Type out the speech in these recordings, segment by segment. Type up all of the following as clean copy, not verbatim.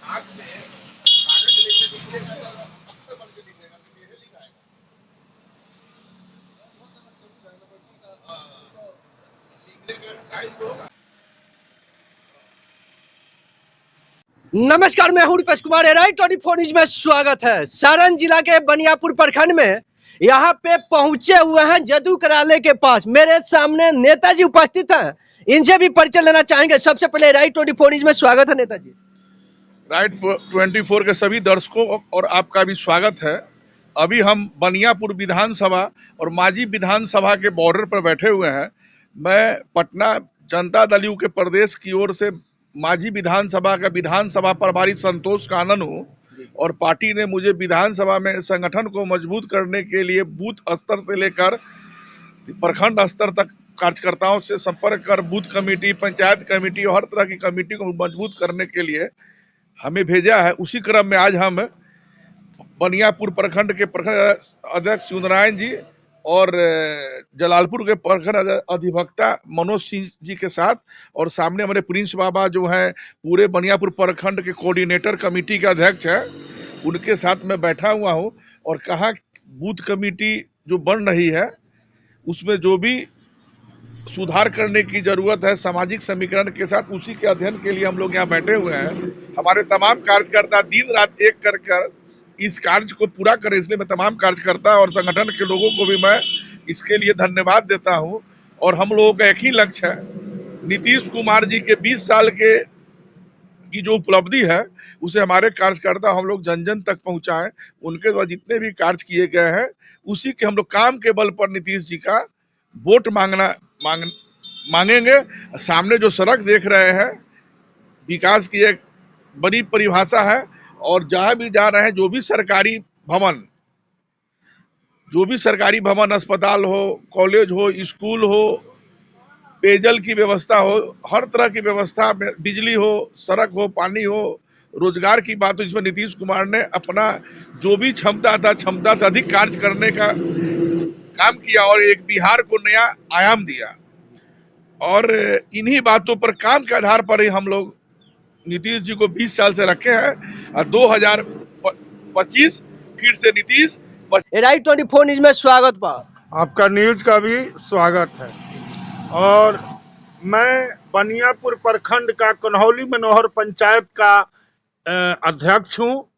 हाथ में कागज लेके निकलेगा तो अक्सर बन के निकलेगा तो ये लिखा है। लिखने का स्टाइल जो होगा। नमस्कार, मैं हूं रूपेश कुमार। राइट 24 न्यूज में स्वागत है। सारण जिला के बनियापुर प्रखंड में यहाँ पे पहुंचे हुए हैं जदयू कार्यालय के पास। मेरे सामने नेताजी उपस्थित हैं, इनसे भी परिचय लेना चाहेंगे। सबसे पहले राइट 24 न्यूज में स्वागत है नेताजी। राइट 24 के सभी दर्शकों और आपका भी स्वागत है। अभी हम बनियापुर विधानसभा और मांझी विधानसभा के बॉर्डर पर बैठे हुए हैं। मैं पटना जनता दल यू के प्रदेश की ओर से मांझी विधानसभा का विधानसभा प्रभारी संतोष कानन हूँ और पार्टी ने मुझे विधानसभा में संगठन को मजबूत करने के लिए बूथ स्तर से लेकर प्रखंड स्तर तक कार्यकर्ताओं से संपर्क कर बूथ कमेटी, पंचायत कमेटी और हर तरह की कमेटी को मजबूत करने के लिए हमें भेजा है। उसी क्रम में आज हम बनियापुर प्रखंड के प्रखंड अध्यक्ष शिवनारायण जी और जलालपुर के प्रखंड अधिवक्ता मनोज सिंह जी के साथ और सामने हमारे प्रिंस बाबा जो हैं पूरे बनियापुर प्रखंड के कोऑर्डिनेटर कमेटी के अध्यक्ष हैं, उनके साथ मैं बैठा हुआ हूं और कहा बूथ कमेटी जो बन रही है उसमें जो भी सुधार करने की जरूरत है सामाजिक समीकरण के साथ, उसी के अध्ययन के लिए हम लोग यहाँ बैठे हुए हैं। हमारे तमाम कार्यकर्ता दिन रात एक कर इस कार्य को पूरा करें, इसलिए मैं तमाम कार्यकर्ता और संगठन के लोगों को भी मैं इसके लिए धन्यवाद देता हूं। और हम लोगों का एक ही लक्ष्य है, नीतीश कुमार जी के 20 साल के की जो उपलब्धि है उसे हमारे कार्यकर्ता हम लोग जन जन तक पहुंचाएं। उनके द्वारा जितने भी कार्य किए गए हैं उसी के हम लोग काम के बल पर नीतीश जी का वोट मांगेंगे। सामने जो सड़क देख रहे हैं विकास की एक बड़ी परिभाषा है और जहां भी जा रहे हैं जो भी सरकारी भवन, अस्पताल हो, कॉलेज हो, स्कूल हो, पेयजल की व्यवस्था हो, हर तरह की व्यवस्था, बिजली हो, सड़क हो, पानी हो, रोजगार की बात हो, जिसमें नीतीश कुमार ने अपना जो भी क्षमता से अधिक कार्य करने का काम किया और एक बिहार को नया आयाम दिया। और इन्हीं बातों पर काम के आधार पर ही हम लोग नीतीश जी को 20 साल से रखे हैं और 2025 फिर से नीतीश। राइट 24 न्यूज में स्वागत बा। आपका न्यूज का भी स्वागत है। और मैं बनियापुर प्रखंड का कन्हौली मनोहर पंचायत का अध्यक्ष हूँ।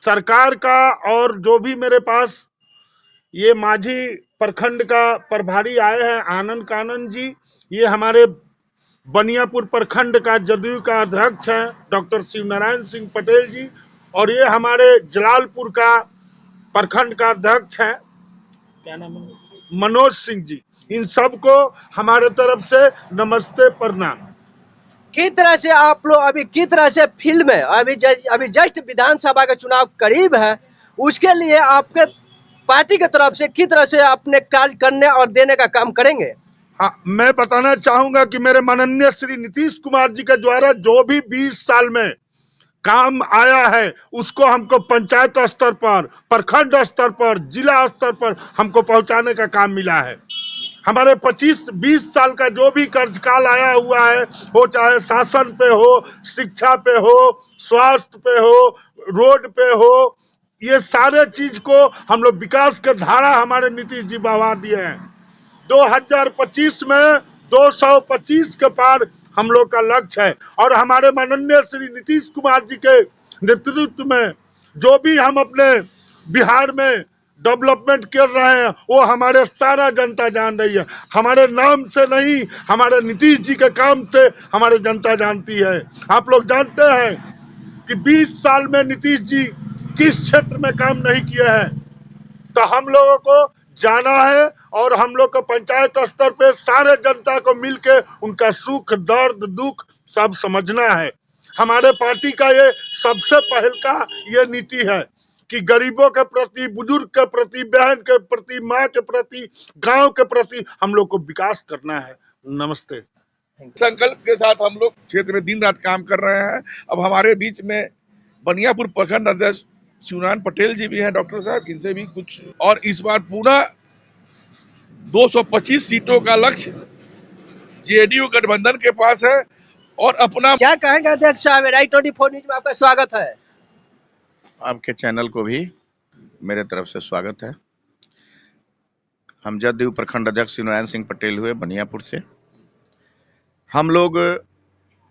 सरकार का और जो भी मेरे पास ये मांझी प्रखंड का प्रभारी आए हैं आनंद कानन जी, ये हमारे बनियापुर प्रखंड का जदयू का अध्यक्ष हैं डॉक्टर शिवनारायण सिंह पटेल जी, और ये हमारे जलालपुर का प्रखंड का अध्यक्ष हैं क्या नाम है, मनोज सिंह जी। इन सबको हमारे तरफ से नमस्ते प्रणाम। किस तरह से आप लोग अभी किस तरह से फील्ड में अभी जस्ट विधानसभा का चुनाव करीब है, उसके लिए आपके पार्टी की तरफ से किस तरह से अपने कार्य करने और देने का काम करेंगे? हाँ, मैं बताना चाहूंगा कि मेरे माननीय श्री नीतीश कुमार जी के द्वारा जो भी 20 साल में काम आया है उसको हमको पंचायत स्तर पर, प्रखंड स्तर पर, जिला स्तर पर हमको पहुंचाने का काम मिला है। हमारे 25-20 साल का जो भी कार्यकाल आया हुआ है, वो चाहे शासन पे हो, शिक्षा पे हो, स्वास्थ्य पे हो, रोड पे हो, ये सारे चीज को हम लोग विकास के धारा हमारे नीतीश जी बढ़ा दिए हैं। 2025 में 225 के पार हम लोग का लक्ष्य है और हमारे माननीय श्री नीतीश कुमार जी के नेतृत्व में जो भी हम अपने बिहार में डेवलपमेंट कर रहे हैं वो हमारे सारा जनता जान रही है। हमारे नाम से नहीं, हमारे नीतीश जी के काम से हमारे जनता जानती है। आप लोग जानते हैं कि 20 साल में नीतीश जी किस क्षेत्र में काम नहीं किए हैं, तो हम लोगों को जाना है और हम लोग को पंचायत स्तर पे सारे जनता को मिलके उनका सुख दर्द दुख सब समझना है। हमारे पार्टी का ये सबसे पहल का ये नीति है कि गरीबों के प्रति, बुजुर्ग के प्रति, बहन के प्रति, माँ के प्रति, गांव के प्रति हम लोग को विकास करना है। नमस्ते। संकल्प के साथ हम लोग क्षेत्र में दिन रात काम कर रहे हैं। अब हमारे बीच में बनियापुर प्रखंड अध्यक्ष शिवनारायण पटेल जी भी हैं, डॉक्टर साहब, इनसे भी कुछ। और इस बार पूरा 225 सीटों का लक्ष्य जेडीयू गठबंधन के पास है और अपना। क्या कहेंगे अध्यक्ष साहब, राइट 24 न्यूज में आपका स्वागत है। आपके चैनल को भी मेरे तरफ से स्वागत है। हम जदयू प्रखंड अध्यक्ष नारायण सिंह पटेल हुए बनियापुर से। हम लोग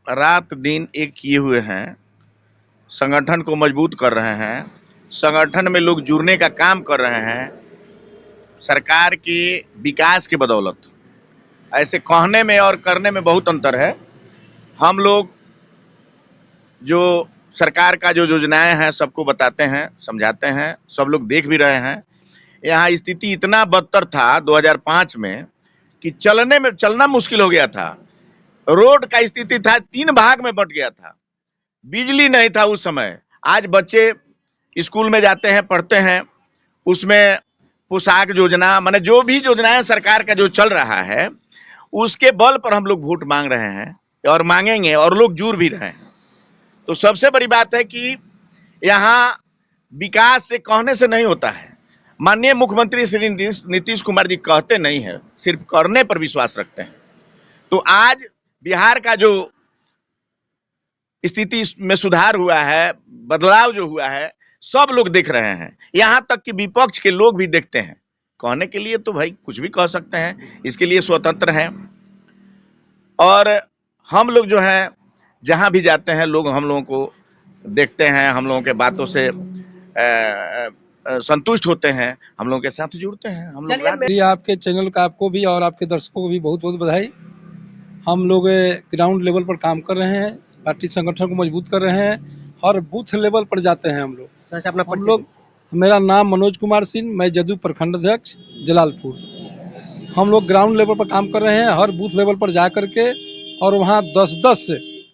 रात दिन एक किए हुए हैं, संगठन को मजबूत कर रहे हैं, संगठन में लोग जुड़ने का काम कर रहे हैं सरकार के विकास के बदौलत। ऐसे कहने में और करने में बहुत अंतर है। हम लोग जो सरकार का जो योजनाएं हैं सबको बताते हैं, समझाते हैं, सब लोग देख भी रहे हैं। यहाँ स्थिति इतना बदतर था 2005 में कि चलना मुश्किल हो गया था। रोड का स्थिति था 3 भाग में बंट गया था, बिजली नहीं था उस समय। आज बच्चे स्कूल में जाते हैं, पढ़ते हैं, उसमें पोशाक योजना, माने जो भी योजनाएं सरकार का जो चल रहा है उसके बल पर हम लोग वोट मांग रहे हैं और मांगेंगे, और लोग जुड़ भी रहे हैं। तो सबसे बड़ी बात है कि यहाँ विकास से कहने से नहीं होता है। माननीय मुख्यमंत्री श्री नीतीश कुमार जी कहते नहीं है, सिर्फ करने पर विश्वास रखते हैं। तो आज बिहार का जो स्थिति में सुधार हुआ है, बदलाव जो हुआ है, सब लोग देख रहे हैं। यहाँ तक कि विपक्ष के लोग भी देखते हैं। कहने के लिए तो भाई कुछ भी कह सकते हैं, इसके लिए स्वतंत्र हैं। और हम लोग जो है जहां भी जाते हैं लोग हम लोगों को देखते हैं, हम लोगों के बातों से संतुष्ट होते हैं, हम लोगों के साथ जुड़ते हैं। हम लोग आपके चैनल का आपको भी और आपके दर्शकों को भी बहुत बहुत बधाई। हम लोग ग्राउंड लेवल पर काम कर रहे हैं, पार्टी संगठन को मजबूत कर रहे हैं, हर बूथ लेवल पर जाते हैं हम लोग। मेरा नाम मनोज कुमार सिंह, मैं जदयू प्रखंड अध्यक्ष जलालपुर। हम लोग ग्राउंड लेवल पर काम कर रहे हैं, हर बूथ लेवल पर जा करके, और वहाँ 10-10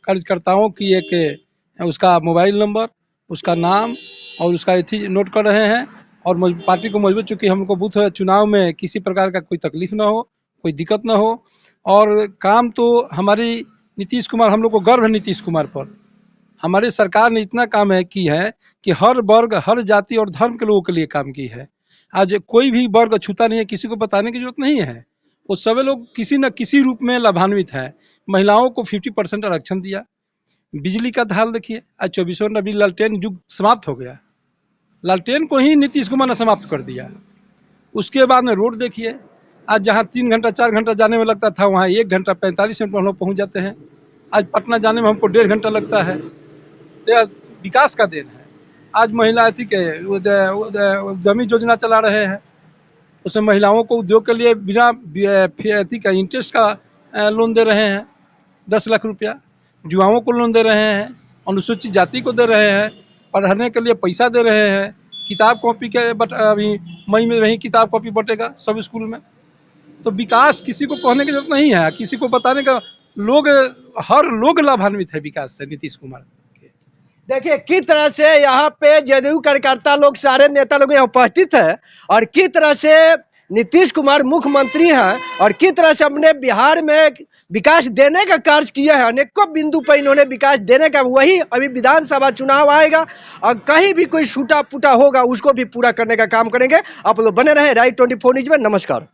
कार्यकर्ताओं की एक उसका मोबाइल नंबर, उसका नाम और उसका एथी नोट कर रहे हैं। और पार्टी को मजबूत, चूँकि हमको बूथ चुनाव में किसी प्रकार का कोई तकलीफ ना हो, कोई दिक्कत ना हो। और काम तो हमारी नीतीश कुमार, हम लोग को गर्व है नीतीश कुमार पर। हमारी सरकार ने इतना काम की है कि हर वर्ग, हर जाति और धर्म के लोगों के लिए काम की है। आज कोई भी वर्ग छूता नहीं है, किसी को बताने की जरूरत नहीं है। वो सभी लोग किसी न किसी रूप में लाभान्वित है। महिलाओं को 50% आरक्षण दिया। बिजली का हाल देखिए, आज 24 नबी लालटेन युग समाप्त हो गया। लालटेन को ही नीतीश कुमार ने समाप्त कर दिया। उसके बाद में रोड देखिए, आज जहाँ 3 घंटा 4 घंटा जाने में लगता था, वहाँ 1 घंटा 45 मिनट में हम लोग पहुँच जाते हैं। आज पटना जाने में हमको 1.5 घंटा लगता है। तो विकास का देन है। आज महिला अति के उद्यमी योजना चला रहे हैं, उसमें महिलाओं को उद्योग के लिए बिना अति का इंटरेस्ट का लोन दे रहे हैं, 10 लाख रुपया। युवाओं को लोन दे रहे हैं, अनुसूचित जाति को दे रहे हैं, पढ़ने के लिए पैसा दे रहे हैं। किताब कॉपी के अभी मई में वही किताब कॉपी बटेगा सब स्कूल में। तो विकास किसी को कहने की जरूरत नहीं है, किसी को बताने का, लोग, हर लोग लाभान्वित है विकास से नीतीश कुमार। देखिए किस तरह से यहाँ पे जदयू कार्यकर्ता लोग, सारे नेता लोग यहाँ उपस्थित है, और किस तरह से नीतीश कुमार मुख्यमंत्री हैं, और किस तरह से अपने बिहार में विकास देने का कार्य किया है। अनेकों बिंदु पर इन्होंने विकास देने का, वही अभी विधानसभा चुनाव आएगा और कहीं भी कोई छूटा पुटा होगा उसको भी पूरा करने का काम करेंगे। आप लोग बने रहे राइट 24 न्यूज में। नमस्कार।